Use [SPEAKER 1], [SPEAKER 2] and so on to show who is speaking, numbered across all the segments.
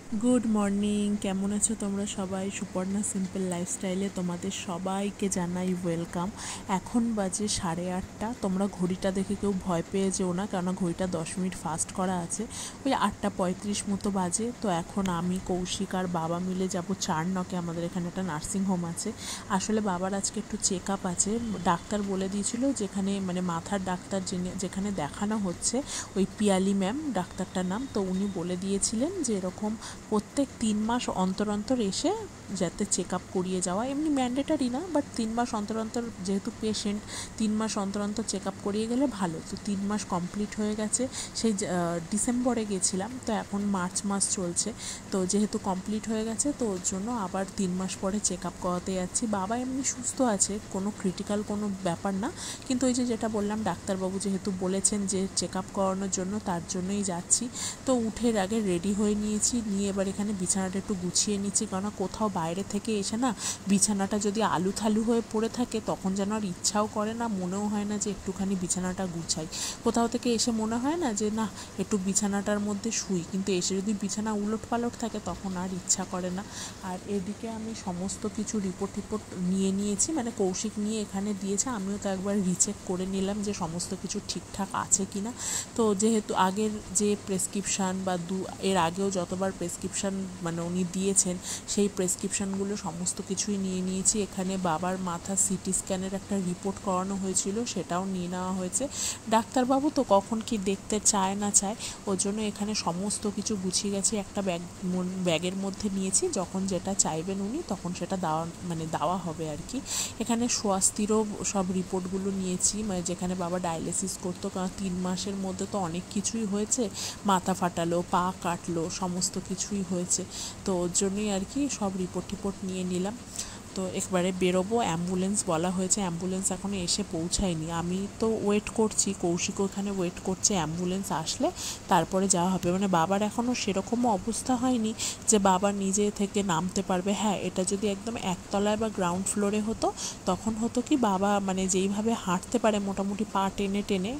[SPEAKER 1] Good morning, কেমন আছো তোমরা সবাই? সুপর্ণা সিম্পল লাইফস্টাইলে তোমাদের সবাইকে জানাই ওয়েলকাম। এখন বাজে 8:30। তোমরা ঘড়িটা দেখে কেউ ভয় পেয়ে যেও না, কেননা ঘড়িটা 10 মিনিট ফাস্ট করা আছে। ওই 8:35 মতো বাজে। তো এখন আমি, কৌশিক আর বাবা মিলে যাব চারনকে। আমাদের এখানে একটা নার্সিংহোম আছে। আসলে বাবার আজকে একটু চেক আপ আছে। ডাক্তার বলে দিয়েছিল যেখানে মানে মাথার ডাক্তার যেখানে দেখানো হচ্ছে, ওই পিয়ালি ম্যাম ডাক্তারটার নাম। তো উনি বলে দিয়েছিলেন যে এরকম প্রত্যেক 3 মাস অন্তর অন্তর এসে যাতে চেক আপ করিয়ে যাওয়া। এমনি ম্যান্ডেটারি না, বাট 3 মাস অন্তর অন্তর, যেহেতু পেশেন্ট, 3 মাস অন্তর অন্তর চেক আপ করিয়ে গেলে ভালো। তো 3 মাস কমপ্লিট হয়ে গেছে। সেই ডিসেম্বরে গেছিলাম, তো এখন মার্চ মাস চলছে। তো যেহেতু কমপ্লিট হয়ে গেছে, তো ওর জন্য আবার 3 মাস পরে চেক আপ করাতে যাচ্ছি। বাবা এমনি সুস্থ আছে, কোনো ক্রিটিক্যাল কোনো ব্যাপার না। কিন্তু ওই যেটা বললাম, ডাক্তারবাবু যেহেতু বলেছেন যে চেক আপ করানোর জন্য, তার জন্যই যাচ্ছি। তো উঠে আগে রেডি হয়ে নিয়ে এবার এখানে বিছানাটা একটু গুছিয়ে নিচ্ছি, কারণ কোথাও বাইরে থেকে এসে না বিছানাটা যদি আলু থালু হয়ে পড়ে থাকে, তখন যেন আর ইচ্ছাও করে না, মনেও হয় না যে একটুখানি বিছানাটা গুছাই। কোথাও থেকে এসে মনে হয় না যে না একটু বিছানাটার মধ্যে শুই, কিন্তু এসে যদি বিছানা উলট পালট থাকে তখন আর ইচ্ছা করে না। আর এদিকে আমি সমস্ত কিছু রিপোর্ট নিয়ে নিয়েছি, মানে কৌশিক নিয়ে এখানে দিয়েছে, আমিও তো একবার রিচেক করে নিলাম যে সমস্ত কিছু ঠিকঠাক আছে কি না। তো যেহেতু আগের যে প্রেসক্রিপশান বা এর আগেও যতবার প্রেসক্রিপশান মানে উনি দিয়েছেন, সেই প্রেসক্রিপশানগুলো সমস্ত কিছুই নিয়ে নিয়েছি। এখানে বাবার মাথা সিটি স্ক্যানের একটা রিপোর্ট করানো হয়েছিল, সেটাও নিয়ে নেওয়া হয়েছে। ডাক্তারবাবু তো কখন কি দেখতে চায় না চায়, ওর জন্য এখানে সমস্ত কিছু গুছিয়ে গেছে। একটা ব্যাগের মধ্যে নিয়েছি, যখন যেটা চাইবেন উনি তখন সেটা দেওয়া হবে আর কি। এখানে স্বাস্থ্যেরও সব রিপোর্টগুলো নিয়েছি, মানে যেখানে বাবা ডায়ালিসিস করতো, কারণ 3 মাসের মধ্যে তো অনেক কিছুই হয়েছে, মাথা ফাটালো, পা কাটলো, সমস্ত কিছুই হয়েছে। তো ওর জন্যই আর কি সব রিপোর্ট নিয়ে নিলাম। তো একবারে বেরোবো। অ্যাম্বুলেন্স বলা হয়েছে, অ্যাম্বুলেন্স এখনও এসে পৌঁছায়নি। আমি তো ওয়েট করছি, কৌশিকও এখানে ওয়েট করছে, অ্যাম্বুলেন্স আসলে তারপরে যাওয়া হবে। মানে বাবার এখনও সেরকমও অবস্থা হয়নি যে বাবা নিজে থেকে নামতে পারবে। হ্যাঁ, এটা যদি একদম একতলায় বা গ্রাউন্ড ফ্লোরে হতো, তখন হতো কি বাবা মানে যেইভাবে হাঁটতে পারে, মোটামুটি পা টেনে টেনে,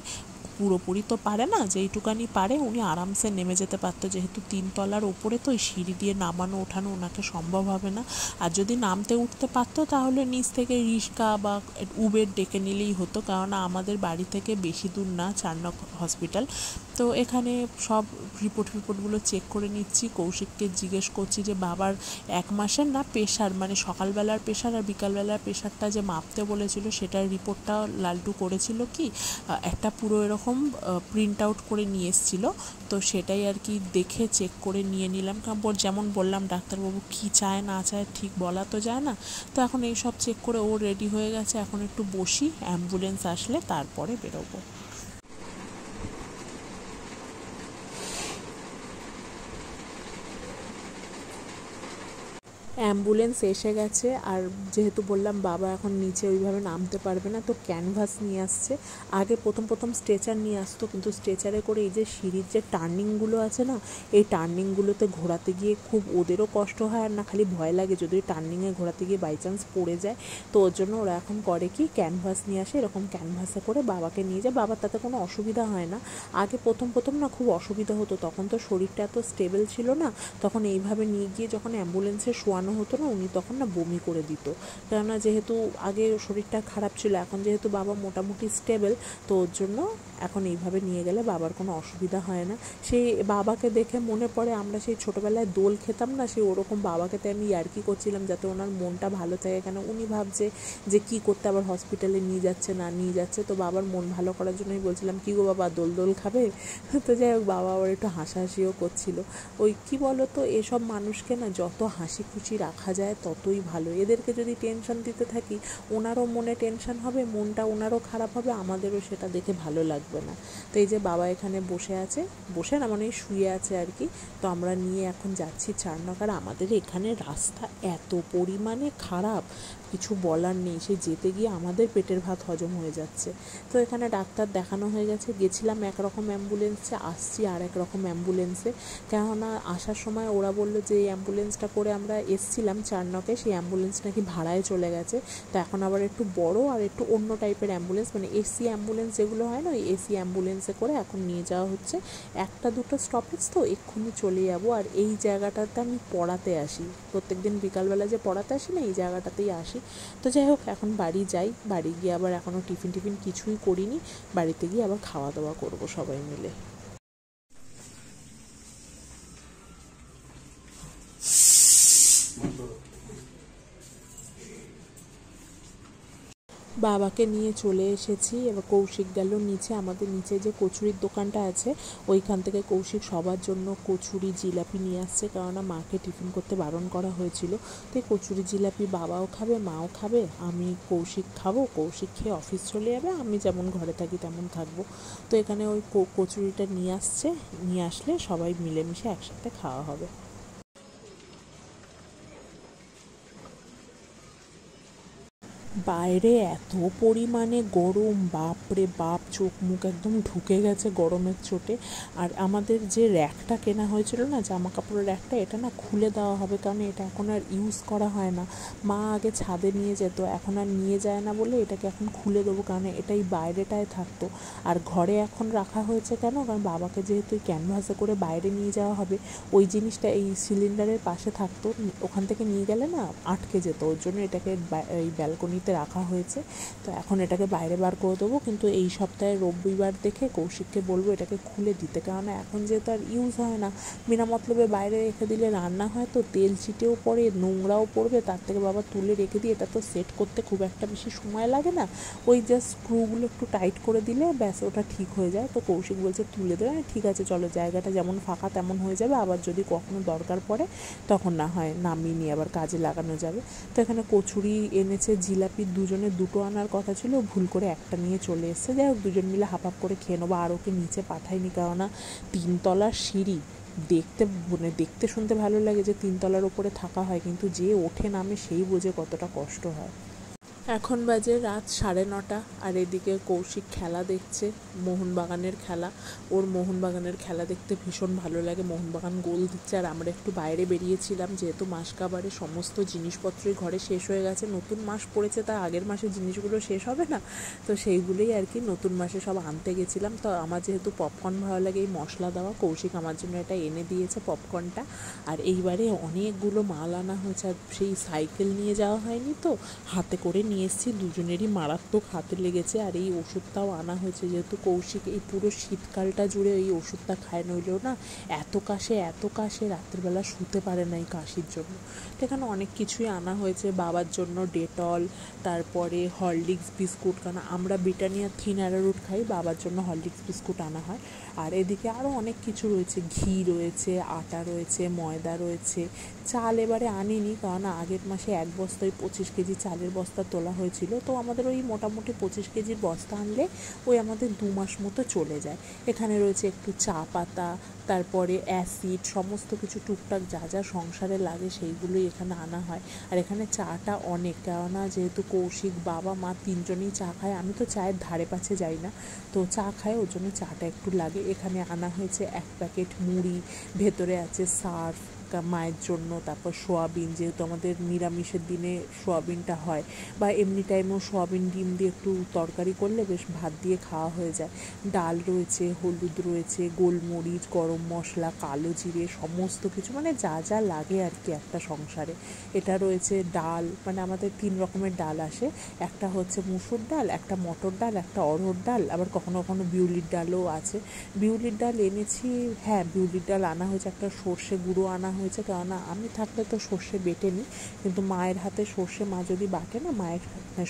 [SPEAKER 1] পুরোপুরি তো পারে না, যেইটুকানি পারে উনি আরামসে নেমে যেতে পারতো। যেহেতু 3 তলার ওপরে, তো ওই সিঁড়ি দিয়ে নামানো ওঠানো ওনাকে সম্ভব হবে না। আর যদি নামতে উঠতে পারতো, তাহলে নিচ থেকে রিক্সা বা উবের ডেকে নিলেই হতো, কারণ আমাদের বাড়ি থেকে বেশি দূর না চারনক হসপিটাল। তো এখানে সব রিপোর্টগুলো চেক করে নিচ্ছি। কৌশিককে জিজ্ঞেস করছি যে বাবার 1 মাসের না প্রেশার, মানে সকালবেলার প্রেশার আর বিকালবেলার প্রেশারটা যে মাপতে বলেছিল, সেটার রিপোর্টটা লালটু করেছিল কি, একটা পুরো এরকম প্রিন্ট আউট করে নিয়ে এসেছিলো। তো সেটাই আর কি দেখে চেক করে নিয়ে নিলাম, কারণ যেমন বললাম ডাক্তারবাবু কী চায় না চায় ঠিক বলা তো যায় না। তো এখন এই সব চেক করে ও রেডি হয়ে গেছে, এখন একটু বসি, অ্যাম্বুলেন্স আসলে তারপরে বেরোবো। অ্যাম্বুলেন্স এসে গেছে। আর যেহেতু বললাম বাবা এখন নিচে ওইভাবে নামতে পারবে না, তো ক্যানভাস নিয়ে আসছে। আগে প্রথম স্ট্রেচার নিয়ে আসতো, কিন্তু স্ট্রেচারে করে এই যে সিঁড়ির যে টার্নিংগুলো আছে না, এই টার্নিংগুলোতে ঘোরাতে গিয়ে খুব ওদেরও কষ্ট হয়, আর না খালি ভয় লাগে যদি টার্নিংয়ে ঘোরাতে গিয়ে বাই চান্স পড়ে যায়। তো ওর জন্য ওরা এখন করে কি, ক্যানভাস নিয়ে আসে, এরকম ক্যানভাসে করে বাবাকে নিয়ে যায়। বাবার তাতে কোনো অসুবিধা হয় না। আগে প্রথম না খুব অসুবিধা হতো, তখন তো শরীরটা এত স্টেবল ছিল না। তখন এইভাবে নিয়ে গিয়ে যখন অ্যাম্বুলেন্সে শোয়ানো হতো না, উনি তখন না বমি করে দিত। কেননা যেহেতু আগে শরীরটা খারাপ ছিল, এখন যেহেতু বাবা মোটামুটি স্টেবল, তো ওর জন্য এখন এইভাবে নিয়ে গেলে বাবার কোনো অসুবিধা হয় না। সেই বাবাকে দেখে মনে পড়ে, আমরা সেই ছোটোবেলায় দোল খেতাম না, সেই ওরকম বাবাকে তো আমি ইয়ার্কি করছিলাম যাতে ওনার মনটা ভালো থাকে। কেন উনি ভাবছে যে কী করতে আবার হসপিটালে নিয়ে যাচ্ছে না নিয়ে যাচ্ছে। তো বাবার মন ভালো করার জন্যই বলছিলাম, কী গো বাবা, দোল খাবে? তো যাই হোক, বাবা আবার একটু হাসাহাসিও করছিল। ওই কী বলো তো, এসব মানুষকে না যত হাসি খুশি রাখা যায় ততই ভালো। এদেরকে যদি টেনশন দিতে থাকি, ওনারও মনে টেনশন হবে, মনটা ওনারও খারাপ হবে, আমাদেরও সেটা দেখে ভালো লাগবে না। তো এই যে বাবা এখানে বসে আছে, বসে না মানে শুয়ে আছে আর কি। তো আমরা নিয়ে এখন যাচ্ছি চারনক। আর আমাদের এখানে রাস্তা এত পরিমাণে খারাপ, কিছু বলার নেই। সে যেতে গিয়ে আমাদের পেটের ভাত হজম হয়ে যাচ্ছে। তো এখানে ডাক্তার দেখানো হয়ে গেছে, গেছিলাম একরকম অ্যাম্বুলেন্সে, আসছি আর এক রকম অ্যাম্বুলেন্সে। কেননা আসার সময় ওরা বললো যে এই অ্যাম্বুলেন্সটা করে আমরা এসছি, এসেছিলাম 4 নকে, সেই অ্যাম্বুলেন্স নাকি ভাড়ায় চলে গেছে। তো এখন আবার একটু বড় আর একটু অন্য টাইপের অ্যাম্বুলেন্স, মানে এসি অ্যাম্বুলেন্স যেগুলো হয় না, ওই এসি অ্যাম্বুলেন্সে করে এখন নিয়ে যাওয়া হচ্ছে। একটা দুটো স্টপেজ তো এক্ষুনি চলে যাবো। আর এই জায়গাটাতে আমি পড়াতে আসি, প্রত্যেকদিন বিকালবেলা যে পড়াতে আসি না, এই জায়গাটাতেই আসি। তো যাই হোক, এখন বাড়ি যাই, বাড়ি গিয়ে আবার এখনও টিফিন কিছুই করিনি, বাড়িতে গিয়ে আবার খাওয়া দাওয়া করবো সবাই মিলে। বাবাকে নিয়ে চলে এসেছি। এবার কৌশিক গেল নিচে, আমাদের নিচে যে কচুরির দোকানটা আছে ওইখান থেকে কৌশিক সবার জন্য কচুরি জিলাপি নিয়ে আসছে, কেননা মাকে টিফিন করতে বারণ করা হয়েছিল। তো এই কচুরি জিলাপি বাবাও খাবে, মাও খাবে, আমি কৌশিক খাবো। কৌশিক খেয়ে অফিস চলে যাবে, আমি যেমন ঘরে থাকি তেমন থাকবো। তো এখানে ওই কচুরিটা নিয়ে আসছে, নিয়ে আসলে সবাই মিলেমিশে একসাথে খাওয়া হবে। বাইরে এত পরিমাণে গরম, বাপরে বাপ, চোখ মুখ একদম ঢুকে গেছে গরমের চোটে। আর আমাদের যে র্যাকটা কেনা হয়েছিল না, জামা কাপড়ের র্যাকটা, এটা না খুলে দেওয়া হবে, কারণ এটা এখন আর ইউজ করা হয় না। মা আগে ছাদে নিয়ে যেত, এখন আর নিয়ে যায় না বলে এটাকে এখন খুলে দেবো, কারণ এটাই বাইরেটায় থাকতো। আর ঘরে এখন রাখা হয়েছে কেন, কারণ বাবাকে যেহেতু ক্যানভাসে করে বাইরে নিয়ে যাওয়া হবে, ওই জিনিসটা এই সিলিন্ডারের পাশে থাকতো, ওখান থেকে নিয়ে গেলে না আটকে যেত, ওর জন্য এটাকে এই ব্যালকনিতে রাখা হয়েছে। তো এখন এটাকে বাইরে বার করে দেবো, কিন্তু এই সপ্তাহে রবিবার দেখে কৌশিককে বলবো এটাকে খুলে দিতে, কারণ এখন যেহেতু আর ইউজ হয় না, বিনা মতলবে বাইরে রেখে দিলে রান্না হয় তো তেল ছিটেও পড়ে, নোংরাও পড়বে, তার থেকে বাবা তুলে রেখে দিয়ে, এটা তো সেট করতে খুব একটা বেশি সময় লাগে না, ওই জাস্ট স্ক্রুগুলো একটু টাইট করে দিলে ব্যাস ওটা ঠিক হয়ে যায়। তো কৌশিক বলছে তুলে দেবে, ঠিক আছে চলো, জায়গাটা যেমন ফাঁকা তেমন হয়ে যাবে, আবার যদি কখনো দরকার পড়ে তখন না হয় নামিয়ে নিয়ে আবার কাজে লাগানো যাবে। তো এখানে কচুরি এনেছে, জিলাপি দুজনে দুটো আনার কথা ছিল, ভুল করে একটা নিয়ে চলে এসছে। যাই হোক, দুজন মিলে হাফ হাফ করে খেয়ে নেবো। আর ওকে নিচে পাঠাইনি, কেননা 3 তলার সিঁড়ি, দেখতে শুনতে ভালো লাগে যে 3 তলার ওপরে থাকা হয়, কিন্তু যে ওঠে নামে সেই বোঝে কতটা কষ্ট হয়। এখন বাজে রাত 9:30, আর এদিকে কৌশিক খেলা দেখছে, মোহনবাগানের খেলা। ওর মোহনবাগানের খেলা দেখতে ভীষণ ভালো লাগে, মোহনবাগান গোল দিচ্ছে। আর আমরা একটু বাইরে বেরিয়েছিলাম, যেহেতু মাসকাবারে সমস্ত জিনিসপত্রই ঘরে শেষ হয়ে গেছে, নতুন মাস পড়েছে, তার আগের মাসের জিনিসগুলো শেষ হবে না, তো সেইগুলোই আর কি নতুন মাসে সব আনতে গেছিলাম। তো আমার যেহেতু পপকর্ন ভালো লাগে, এই মশলা দেওয়া, কৌশিক আমার জন্য এটা এনে দিয়েছে পপকর্নটা। আর এইবারে অনেকগুলো মাল আনা হয়েছে, আর সেই সাইকেল নিয়ে যাওয়া হয়নি, তো হাতে করে নিয়ে এসেছি, দুজনেরই মারাত্মক হাতে লেগেছে। আর এই ওষুধটাও আনা হয়েছে, যেহেতু কৌশিক এই পুরো শীতকালটা জুড়ে এই ওষুধটা খায়, নইলেও না এত কাশে রাত্রিবেলা শুতে পারে না এই কাশির জন্য। এখানে অনেক কিছুই আনা হয়েছে, বাবার জন্য ডেটল, তারপরে হরলিক্স বিস্কুট, কারণ আমরা ব্রিটানিয়া থিন অ্যারারুট খাই, বাবার জন্য হরলিক্স বিস্কুট আনা হয়। আর এদিকে আরও অনেক কিছু রয়েছে, ঘি রয়েছে, আটা রয়েছে, ময়দা রয়েছে। চাল এবারে আনিনি, কারণ আগের মাসে 1 বস্তায় 25 কেজি চালের বস্তা তোলা হয়েছিল, তো আমাদের ওই মোটামুটি 25 কেজির বস্তা আনলে ওই আমাদের 2 মাস মতো চলে যায়। এখানে রয়েছে একটু চা পাতা, তারপরে অ্যাসিড, সমস্ত কিছু টুকটাক যা যা সংসারে লাগে সেইগুলোই এখানে আনা হয়। আর এখানে চাটা অনেক, কেননা যেহেতু কৌশিক, বাবা, মা 3জনেই চা খায়, আমি তো চায়ের ধারে পাশে যাই না, তো চা খায়, ওর জন্য চাটা একটু লাগে। এখানে আনা হয়েছে 1 প্যাকেট মুড়ি, ভেতরে আছে সার্ফ মায়ের জন্য, তারপর সোয়াবিন, যেহেতু আমাদের নিরামিষের দিনে সোয়াবিনটা হয়, বা এমনি টাইমেও সোয়াবিন ডিম দিয়ে একটু তরকারি করলে বেশ ভাত দিয়ে খাওয়া হয়ে যায়। ডাল রয়েছে, হলুদ রয়েছে, গোলমরিচ, গরম মশলা, কালো জিরে, সমস্ত কিছু, মানে যা যা লাগে আর কি একটা সংসারে। এটা রয়েছে ডাল, মানে আমাদের 3 রকমের ডাল আসে, একটা হচ্ছে মুসুর ডাল, একটা মটর ডাল, একটা অড়হর ডাল, আবার কখনো কখনো বিউলির ডালও আছে। বিউলির ডাল এনেছি, হ্যাঁ বিউলির ডাল আনা হয়েছে, একটা সর্ষে গুঁড়ো আনা হয়েছে, কেননা আমি থাকলে তো সর্ষে বেটে নিই, কিন্তু মায়ের হাতে সর্ষে মা যদি বাটে না, মায়ের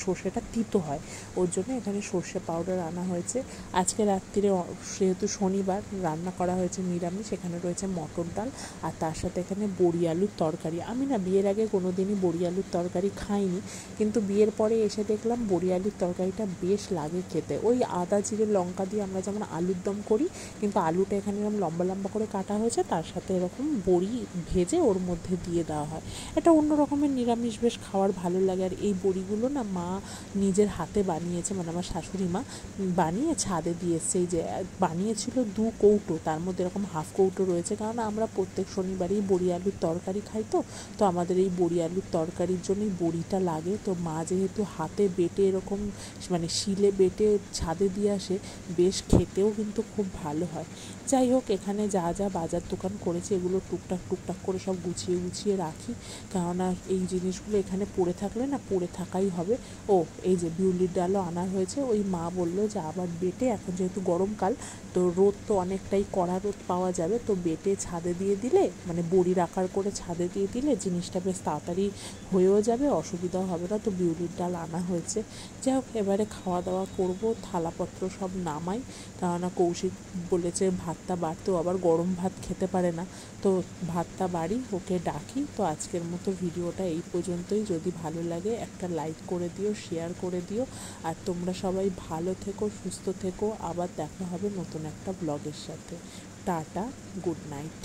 [SPEAKER 1] সর্ষেটা তিতো হয়, ওর জন্য এখানে সর্ষে পাউডার আনা হয়েছে। আজকে রাত্রিরে যেহেতু শনিবার রান্না করা হয়েছে নিরামিষ, এখানে রয়েছে মটর ডাল, আর তার সাথে এখানে বড়ি আলুর তরকারি। আমি না বিয়ের আগে কোনো দিনই বড়ি আলুর তরকারি খাইনি, কিন্তু বিয়ের পরে এসে দেখলাম বড়ি আলুর তরকারিটা বেশ লাগে খেতে। ওই আদা জিরে লঙ্কা দিয়ে আমরা যেমন আলুর দম করি, কিন্তু আলুটা এখানে এরকম লম্বা লম্বা করে কাটা হয়েছে, তার সাথে এরকম বড়ি ভেজে ওর মধ্যে দিয়ে দেওয়া হয়। এটা অন্য রকমের নিরামিষ, বেশ খাওয়ার ভালো লাগে। আর এই বড়িগুলো না মা নিজের হাতে বানিয়েছে, মানে আমার শাশুড়ি মা বানিয়ে ছাদে দিয়ে এসছে। এই যে বানিয়েছিল 2 কৌটো, তার মধ্যে এরকম হাফ কৌটো রয়েছে, কারণ আমরা প্রত্যেক শনিবারই বড়ি আলুর তরকারি খাই, তো আমাদের এই বড়ি আলুর তরকারির জন্যই বড়িটা লাগে। তো মা যেহেতু হাতে বেটে এরকম মানে শিলে বেটে ছাদে দিয়ে আসে, বেশ খেতেও কিন্তু খুব ভালো হয়। যাই হোক, এখানে যা যা বাজার দোকান করেছি এগুলো টুকটাক টুকটাক করে সব গুছিয়ে গুছিয়ে রাখি, কেননা এই জিনিসগুলো এখানে পড়ে থাকলে না পড়ে থাকাই হবে। ও এই যে বিউলির ডালও আনা হয়েছে, ওই মা বললো যে আবার বেটে, এখন যেহেতু গরমকাল তো রোদ তো অনেকটাই কড়া রোদ পাওয়া যাবে, তো বেটে ছাদে দিয়ে দিলে, মানে বড়ির আকার করে ছাদে দিয়ে দিলে জিনিসটা বেশ তাড়াতাড়ি হয়েও যাবে, অসুবিধাও হবে না। তো বিউলির ডাল আনা হয়েছে। যাই হোক, এবারে খাওয়া দাওয়া করব, থালাপত্র সব নামাই, কেননা কৌশিক বলেছে ভাতটা বাড়তেও, আবার গরম ভাত খেতে পারে না, তো ভাতটা বাড়ি, ওকে ডাকি। তো আজকের মতো ভিডিওটা এই পর্যন্তই। যদি ভালো লাগে একটা লাইক করে দিও, শেয়ার করে দিও, আর তোমরা সবাই ভালো থেকো, সুস্থ থেকো। আবার দেখা হবে নতুন একটা ব্লগের সাথে। Tata, good night.